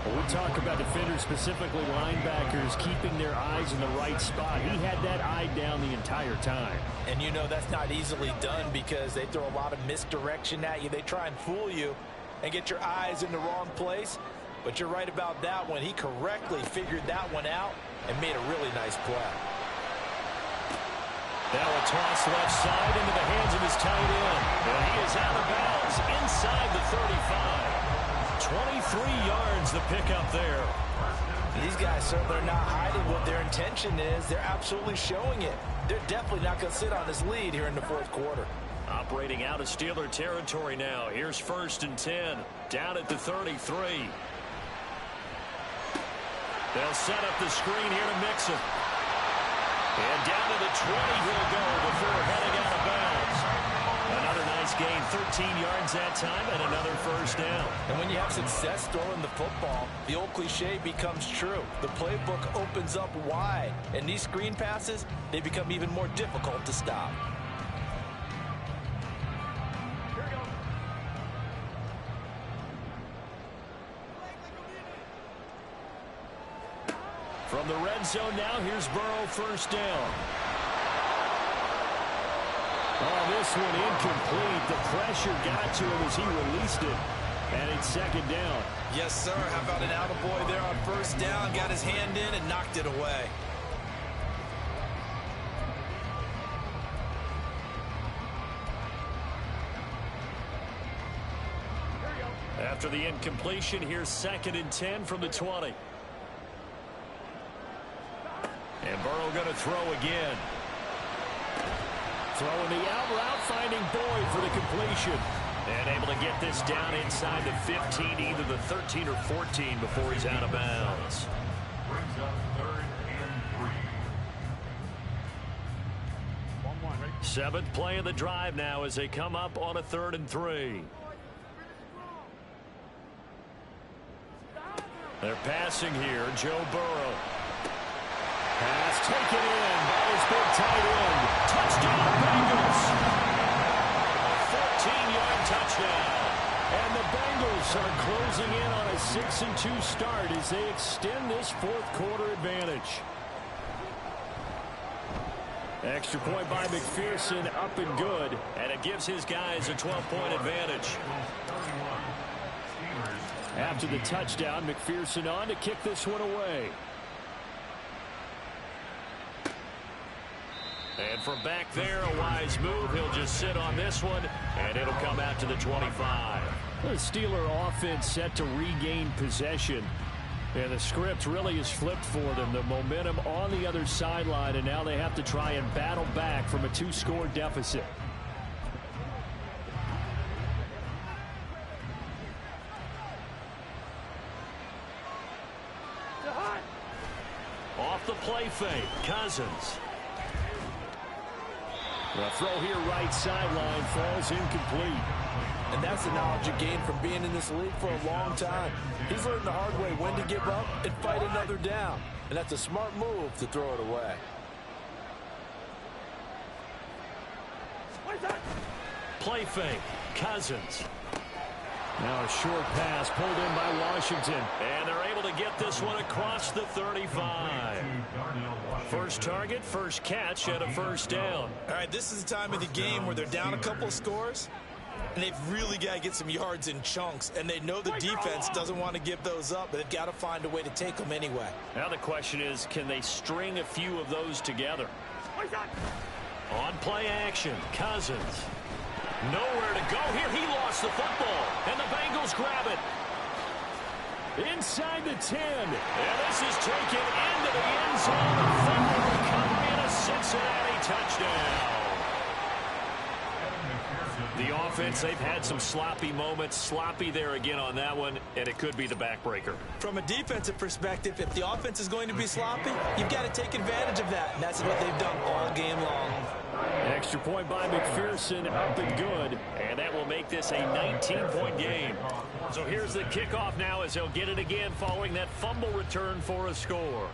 When we talk about defenders, specifically linebackers, keeping their eyes in the right spot. He had that eye down the entire time. And you know that's not easily done because they throw a lot of misdirection at you. They try and fool you and get your eyes in the wrong place. But you're right about that one. He correctly figured that one out and made a really nice play. Now a toss left side into the hands of his tight end. And he is out of bounds inside the 35. 23 yards the pickup there. These guys certainly are not hiding what their intention is. They're absolutely showing it. They're definitely not going to sit on this lead here in the 4th quarter. Operating out of Steeler territory now. Here's 1st and 10. Down at the 33. They'll set up the screen here to Mixon. And down to the 20 he'll go before heading out of bounds. Another nice gain, 13 yards that time, and another 1st down. And when you have success throwing the football, the old cliche becomes true. The playbook opens up wide, and these screen passes, they become even more difficult to stop. From the red zone now, here's Burrow, 1st down. Oh, this one incomplete. The pressure got to him as he released it. And it's 2nd down. Yes, sir. How about an attaboy there on 1st down? Got his hand in and knocked it away. After the incompletion, here's 2nd and 10 from the 20. And Burrow going to throw again. Throwing the out route, finding Boyd for the completion. And able to get this down inside the 15, either the 13 or 14 before he's out of bounds. Brings up 3rd and 3. 7th play of the drive now as they come up on a 3rd and 3. They're passing here. Joe Burrow. Pass taken in by his big tight end. Touchdown, Bengals. 14-yard touchdown. And the Bengals are closing in on a 6-2 start as they extend this 4th quarter advantage. Extra point by McPherson, up and good. And it gives his guys a 12-point advantage. After the touchdown, McPherson on to kick this one away. And from back there, a wise move. He'll just sit on this one, and it'll come out to the 25. The Steeler offense set to regain possession. And the script really is flipped for them. The momentum on the other sideline, and now they have to try and battle back from a 2-score deficit. Off the play fake, Cousins. The throw here right sideline falls incomplete. And that's the knowledge you gain from being in this league for a long time. He's learned the hard way when to give up and fight another down. And that's a smart move to throw it away. Play fake. Cousins. Now a short pass pulled in by Washington. And they're able to get this one across the 35. First target, first catch, and a first down. All right, this is the time of the game where they're down a couple of scores, and they've really got to get some yards in chunks, and they know the defense doesn't want to give those up, but they've got to find a way to take them anyway. Now the question is, can they string a few of those together? On play action, Cousins. Nowhere to go here. He lost the football, and the Bengals grab it. Inside the 10. And this is taken into the end zone. A fumble recovery and a Cincinnati touchdown. The offense, they've had some sloppy moments. Sloppy there again on that one, and it could be the backbreaker. From a defensive perspective, if the offense is going to be sloppy, you've got to take advantage of that, and that's what they've done all game long. Extra point by McPherson, up and good. And that will make this a 19-point game. So here's the kickoff now as they'll get it again following that fumble return for a score.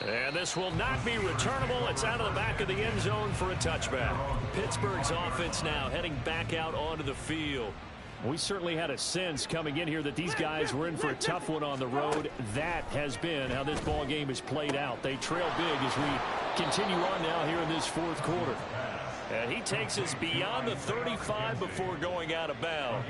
And this will not be returnable. It's out of the back of the end zone for a touchback. Pittsburgh's offense now heading back out onto the field. We certainly had a sense coming in here that these guys were in for a tough one on the road. That has been how this ball game has played out. They trail big as we continue on now here in this fourth quarter. And he takes us beyond the 35 before going out of bounds.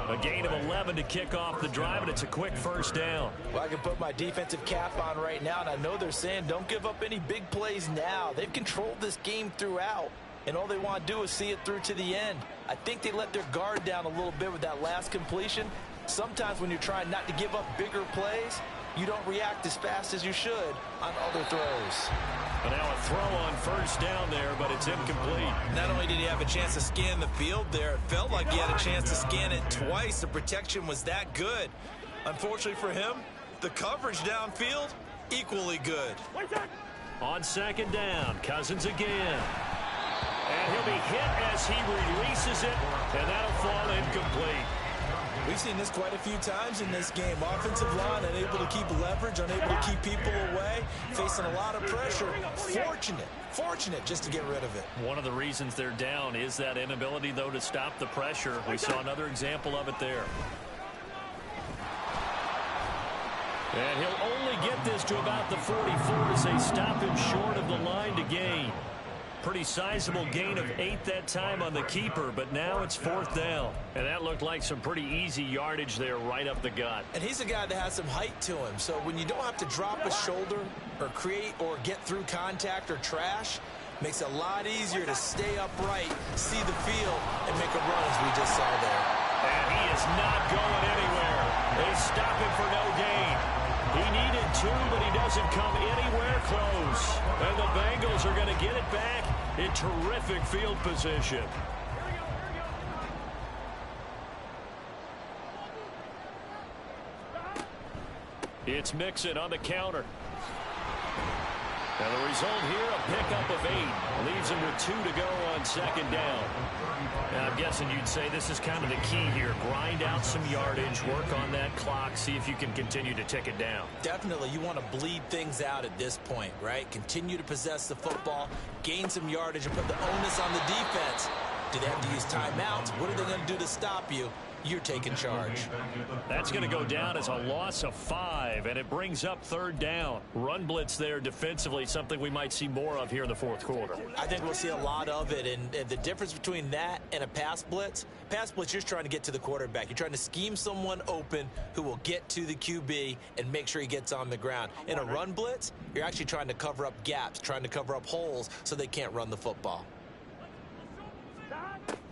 A gain of 11 to kick off the drive, and it's a quick first down. Well, I can put my defensive cap on right now, and I know they're saying don't give up any big plays now. They've controlled this game throughout, and all they want to do is see it through to the end. I think they let their guard down a little bit with that last completion. Sometimes when you're trying not to give up bigger plays, you don't react as fast as you should on other throws. And now a throw on first down there, but it's incomplete. Not only did he have a chance to scan the field there, it felt like he had a chance to scan it twice. The protection was that good. Unfortunately for him, the coverage downfield, equally good. On second down, Cousins again. And he'll be hit as he releases it, and that'll fall incomplete. We've seen this quite a few times in this game. Offensive line unable to keep leverage, unable to keep people away, facing a lot of pressure. Fortunate just to get rid of it. One of the reasons they're down is that inability, though, to stop the pressure. We saw another example of it there. And he'll only get this to about the 44 as they stop him short of the line to gain. Pretty sizable gain of 8 that time on the keeper, but now it's fourth down. And that looked like some pretty easy yardage there right up the gut. And he's a guy that has some height to him, so when you don't have to drop a shoulder or create or get through contact or trash, makes it a lot easier to stay upright, see the field, and make a run as we just saw there. And he is not going anywhere. They stop him for no gain. He needed 2, but he doesn't come anywhere close. And the Bengals are going to get it back in terrific field position. It's Mixon on the counter. And the result here, a pickup of 8. Leaves him with 2 to go on second down. And I'm guessing you'd say this is kind of the key here. Grind out some yardage, work on that clock, see if you can continue to tick it down. Definitely, you want to bleed things out at this point, right? Continue to possess the football, gain some yardage, and put the onus on the defense. Do they have to use timeouts? What are they going to do to stop you? You're taking charge. That's going to go down as a loss of 5, and it brings up third down. Run blitz there defensively, something we might see more of here in the fourth quarter. I think we'll see a lot of it, and the difference between that and a pass blitz, you're just trying to get to the quarterback. You're trying to scheme someone open who will get to the QB and make sure he gets on the ground. In a run blitz, you're actually trying to cover up gaps, trying to cover up holes so they can't run the football.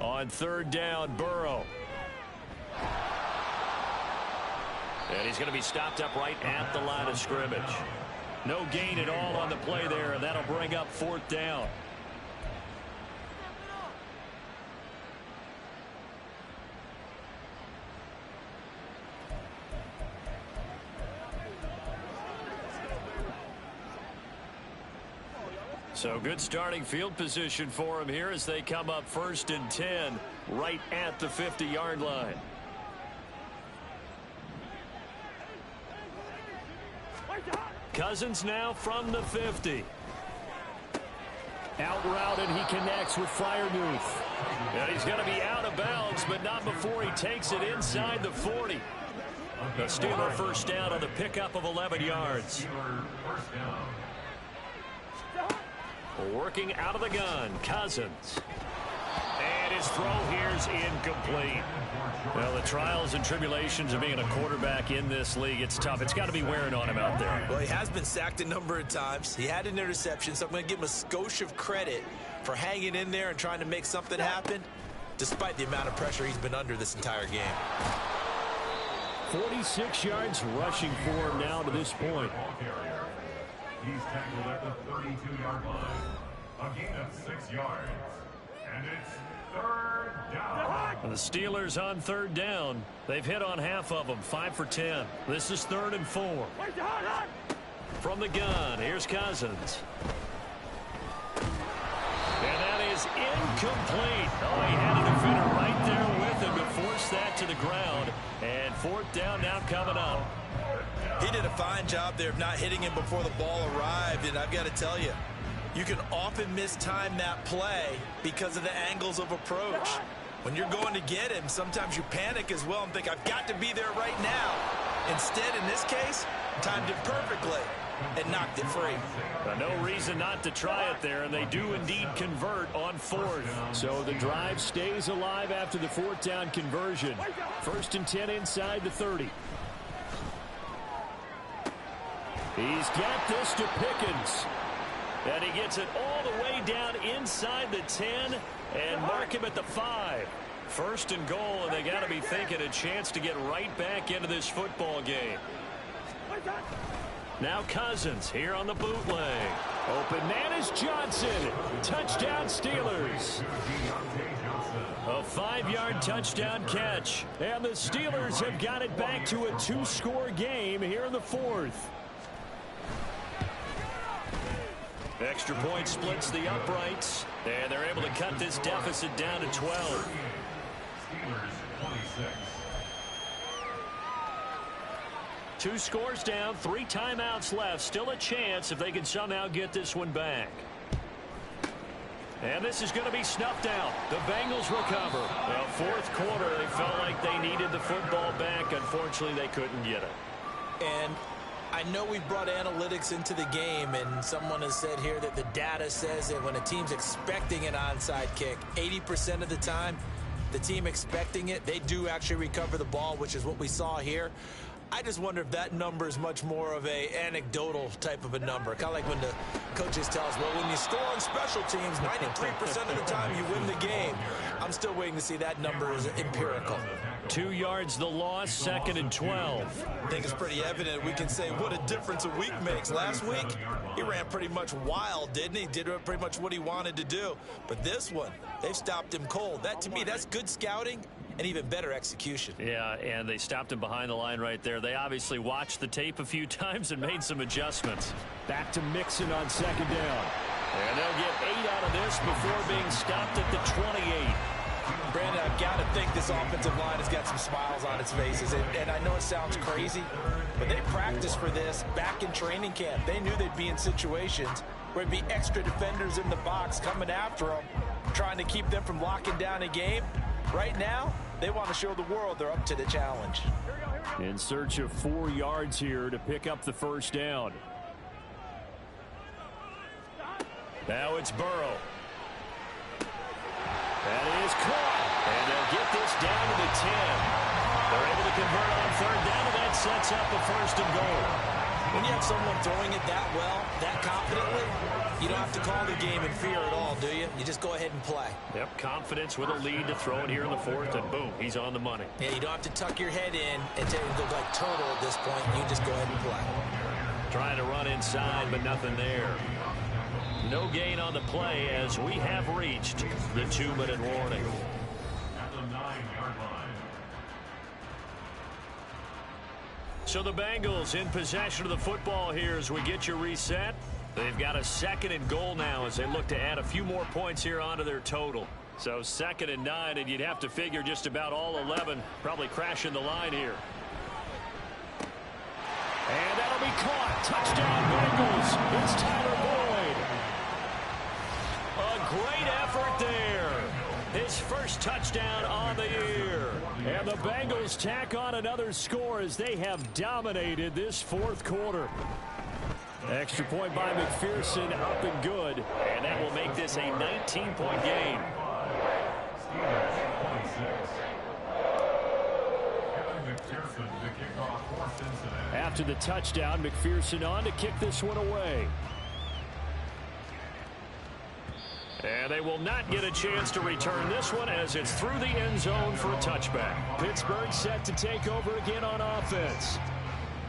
On third down, Burrow. And he's going to be stopped up right at the line of scrimmage. No gain at all on the play there, and that'll bring up fourth down. So good starting field position for him here as they come up 1st and 10 right at the 50-yard line. Cousins now from the 50. Out route, and he connects with Freiermuth. And he's going to be out of bounds, but not before he takes it inside the 40. The Steeler first down on the pickup of 11 yards. Working out of the gun, Cousins. And his throw here's incomplete. Well, the trials and tribulations of being a quarterback in this league, it's tough. It's got to be wearing on him out there. Well, he has been sacked a number of times. He had an interception, so I'm going to give him a skosh of credit for hanging in there and trying to make something happen, despite the amount of pressure he's been under this entire game. 46 yards rushing for him now to this point. He's tackled at the 32-yard line. A gain of 6 yards. And it's 3rd down. The Steelers on 3rd down. They've hit on half of them, 5 for 10. This is 3rd and 4. From the gun, here's Cousins. And that is incomplete. Oh, he had a defender right there with him to force that to the ground. And 4th down now coming up. He did a fine job there of not hitting him before the ball arrived, and I've got to tell you, you can often mistime that play because of the angles of approach. When you're going to get him, sometimes you panic as well and think, I've got to be there right now. Instead, in this case, timed it perfectly and knocked it free. No reason not to try it there, and they do indeed convert on 4th. So the drive stays alive after the 4th down conversion. 1st and 10 inside the 30. He's got this to Pickens. And he gets it all the way down inside the 10 and mark him at the 5. 1st and goal, and they got to be thinking a chance to get right back into this football game. Now Cousins here on the bootleg. Open man is Johnson. Touchdown Steelers. A 5-yard touchdown catch. And the Steelers have got it back to a 2-score game here in the 4th. Extra point splits the uprights, and they're able to cut this deficit down to 12. Steelers 26. 2 scores down, 3 timeouts left. Still a chance if they can somehow get this one back. And this is going to be snuffed out. The Bengals recover. Well, 4th quarter, they felt like they needed the football back. Unfortunately, they couldn't get it. And I know we brought analytics into the game, and someone has said here that the data says that when a team's expecting an onside kick, 80% of the time, the team expecting it, they do actually recover the ball, which is what we saw here. I just wonder if that number is much more of a anecdotal type of a number. Kind of like when the coaches tell us, well, when you score on special teams, 93% of the time you win the game. I'm still waiting to see that number is empirical. 2 yards the loss, 2nd and 12. I think it's pretty evident. We can say what a difference a week makes. Last week, he ran pretty much wild, didn't he? Did pretty much what he wanted to do. But this one, they've stopped him cold. That, to me, that's good scouting and even better execution. Yeah, and they stopped him behind the line right there. They obviously watched the tape a few times and made some adjustments. Back to Mixon on 2nd down. And they'll get 8 out of this before being stopped at the 28. Brandon, I've got to think this offensive line has got some smiles on its faces. And I know it sounds crazy, but they practiced for this back in training camp. They knew they'd be in situations where it'd be extra defenders in the box coming after them, trying to keep them from locking down a game. Right now, they want to show the world they're up to the challenge. In search of 4 yards here to pick up the 1st down. Now it's Burrow. That is caught. And they'll get this down to the 10. They're able to convert on 3rd down, and that sets up a 1st and goal. When you have someone throwing it that well, that confidently, you don't have to call the game in fear at all, do you? You just go ahead and play. Yep, confidence with a lead to throw it here in the 4th, and boom, he's on the money. Yeah, you don't have to tuck your head in and look like turtle at this point. You just go ahead and play. Trying to run inside, but nothing there. No gain on the play as we have reached the 2-minute warning. At the 9-yard line. So the Bengals in possession of the football here as we get you reset. They've got a 2nd and goal now as they look to add a few more points here onto their total. So 2nd and 9, and you'd have to figure just about all 11 probably crashing the line here. And that'll be caught. Touchdown Bengals. It's Tyler Boyd. A great effort there. His first touchdown on the year. And the Bengals tack on another score as they have dominated this 4th quarter. Extra point by McPherson, up and good. And that will make this a 19-point game. After the touchdown, McPherson on to kick this one away. And they will not get a chance to return this one as it's through the end zone for a touchback. Pittsburgh set to take over again on offense.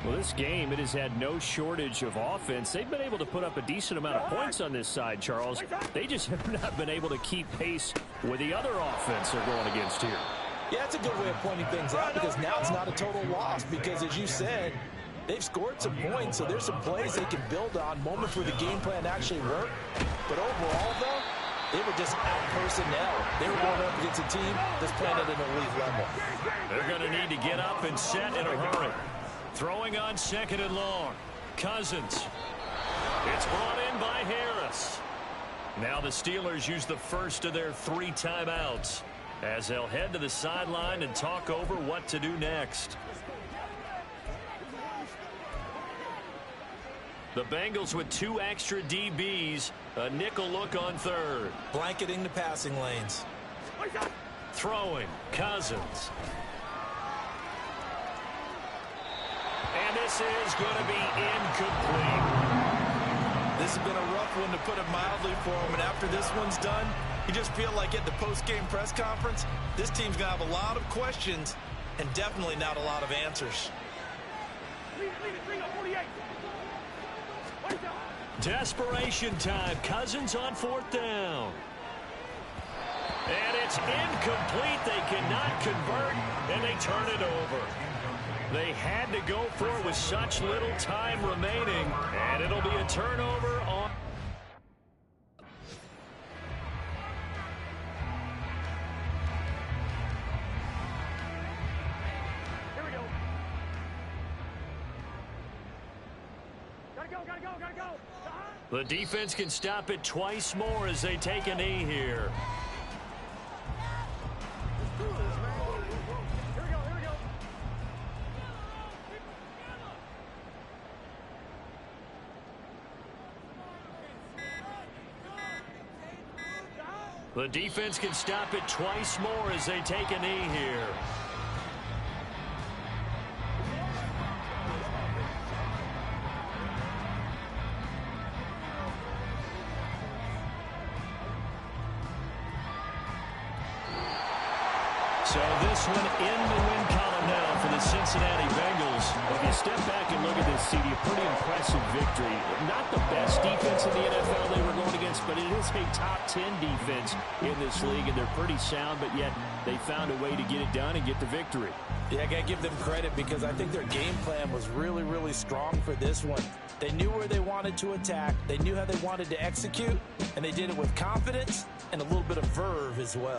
Well, this game, it has had no shortage of offense. They've been able to put up a decent amount of points on this side, Charles. They just have not been able to keep pace with the other offense they're going against here. Yeah, it's a good way of pointing things out because now it's not a total loss because, as you said, they've scored some points, so there's some plays they can build on, moments where the game plan actually worked. But overall, though, they were just out-personnel. They were going up against a team that's playing at an elite level. They're going to need to get up and set in a hurry. Throwing on 2nd and long. Cousins. It's brought in by Harris. Now the Steelers use the first of their 3 timeouts as they'll head to the sideline and talk over what to do next. The Bengals with 2 extra DBs. A nickel look on 3rd. Blanketing the passing lanes. Throwing. Cousins. And this is going to be incomplete. This has been a rough one, to put it mildly, for him. And after this one's done, you just feel like at the post-game press conference, this team's going to have a lot of questions and definitely not a lot of answers. Desperation time. Cousins on 4th down. And it's incomplete. They cannot convert, and they turn it over. They had to go for it with such little time remaining, and it'll be a turnover on. Here we go. Gotta go. The defense can stop it twice more as they take a knee here. The defense can stop it twice more as they take a knee here. So this one in the win column now for the Cincinnati Bengals. If you step back and look at this, CD, a pretty impressive victory. Not the best defense in the NFL they were going against, but it is a top 10 defense in this league, and they're pretty sound, but yet they found a way to get it done and get the victory. Yeah, I got to give them credit because I think their game plan was really, really strong for this one. They knew where they wanted to attack. They knew how they wanted to execute, and they did it with confidence and a little bit of verve as well.